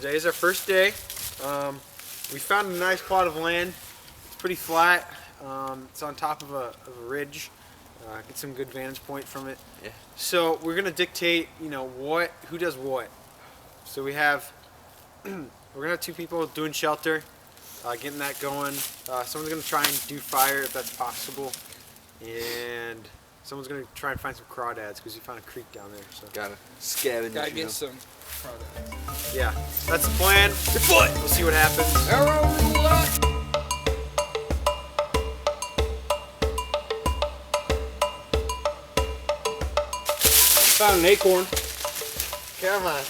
Today's our first day. We found a nice plot of land. It's pretty flat. It's on top of a ridge. Get some good vantage point from it. Yeah. So we're gonna dictate, who does what. So we have, we're gonna have 2 people doing shelter, getting that going. Someone's gonna try and do fire if that's possible, and someone's gonna try and find some crawdads because we found a creek down there. So gotta scavenge. Gotta get some crawdads. Yeah, that's the plan. Your foot. We'll see what happens. Found an acorn. Come on.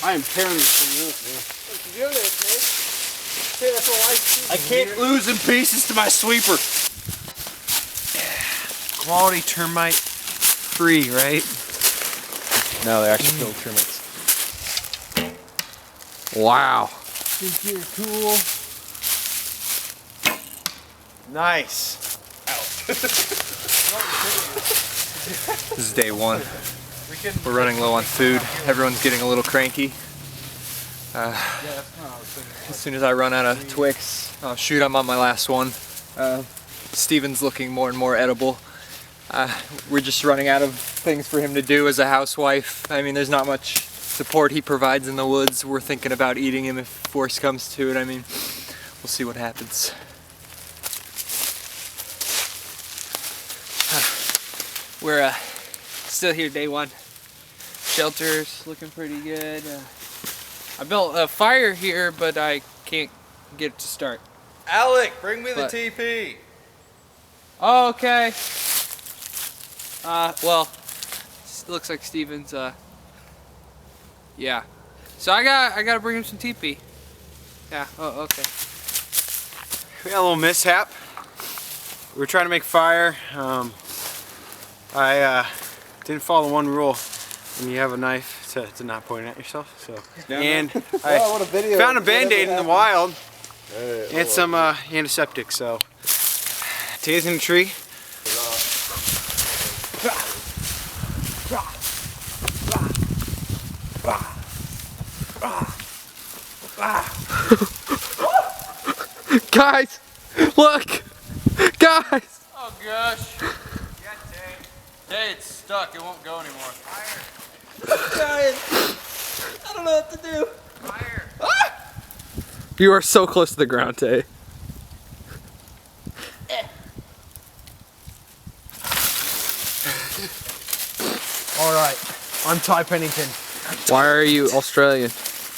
I am tearing this thing up, man. What you doing there, Snake? Hey, that's all I can't lose in pieces to my sweeper. Quality termite free, right? No, they're actually killed termites. Wow. Think you're cool. Nice. This is day 1. We're running low on food. Everyone's getting a little cranky. As soon as I run out of Twix, oh shoot, I'm on my last one. Steven's looking more and more edible. We're just running out of things for him to do as a housewife. I mean, there's not much support he provides in the woods. We're thinking about eating him if force comes to it. I mean, we'll see what happens. We're still here day 1. Shelter's looking pretty good. I built a fire here, but I can't get it to start. Alec, bring me the TP. Oh, okay. Well, it looks like Steven's, yeah. So I gotta bring him some teepee. Yeah, oh, okay. We had a little mishap. We were trying to make fire. I didn't follow one rule when you have a knife to not point it at yourself. So, and I found a Band-Aid in the wild and some antiseptic. So, today's in the tree. Guys, look! Guys! Oh gosh. Hey, it's stuck. It won't go anymore. Fire. Guys! I don't know what to do. Fire. Ah! You are so close to the ground, Tay. Alright, I'm Ty Pennington. Why are you Australian?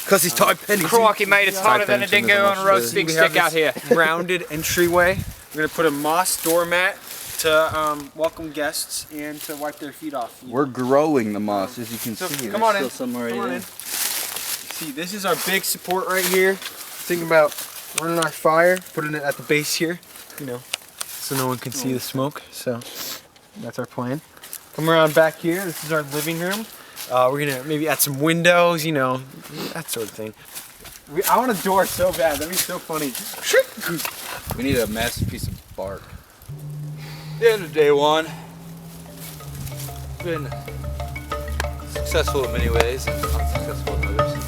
Because he's Ty Pennington. Crocky, mate, it's hotter than a dingo on a roasting stick out here. Rounded entryway. We're going to put a moss doormat to welcome guests and to wipe their feet off. We're growing the moss, as you can see. Come on in. Somewhere Come on in. See, this is our big support right here. Thinking about running our fire, putting it at the base here, so no one can see the smoke. So that's our plan. Come around back here. This is our living room. We're gonna maybe add some windows, that sort of thing. I want a door so bad. That'd be so funny. We need a massive piece of bark. The end of day 1. Been successful in many ways and unsuccessful in others.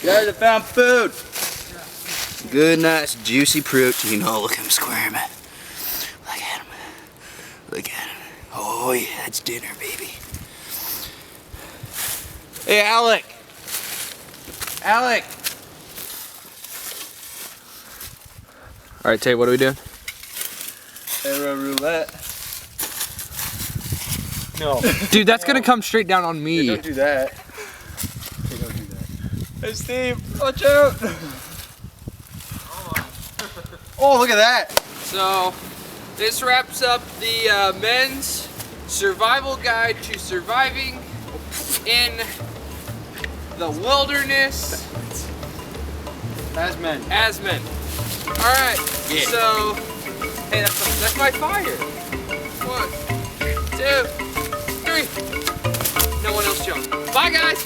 Guys, I found food. Good, nice, juicy protein. Oh, look at him squirming. Look at him. Look at him. Oh yeah, it's dinner, baby. Hey, Alec. Alec. All right, Tay, what are we doing? Arrow roulette. No. Dude, that's gonna come straight down on me. Don't do that. Hey, Steve, watch out. Oh, look at that. So, this wraps up the men's survival guide to surviving in the wilderness As men. as men. All right, so, hey, that's my fire. 1, 2, 3. No one else jump. Bye, guys.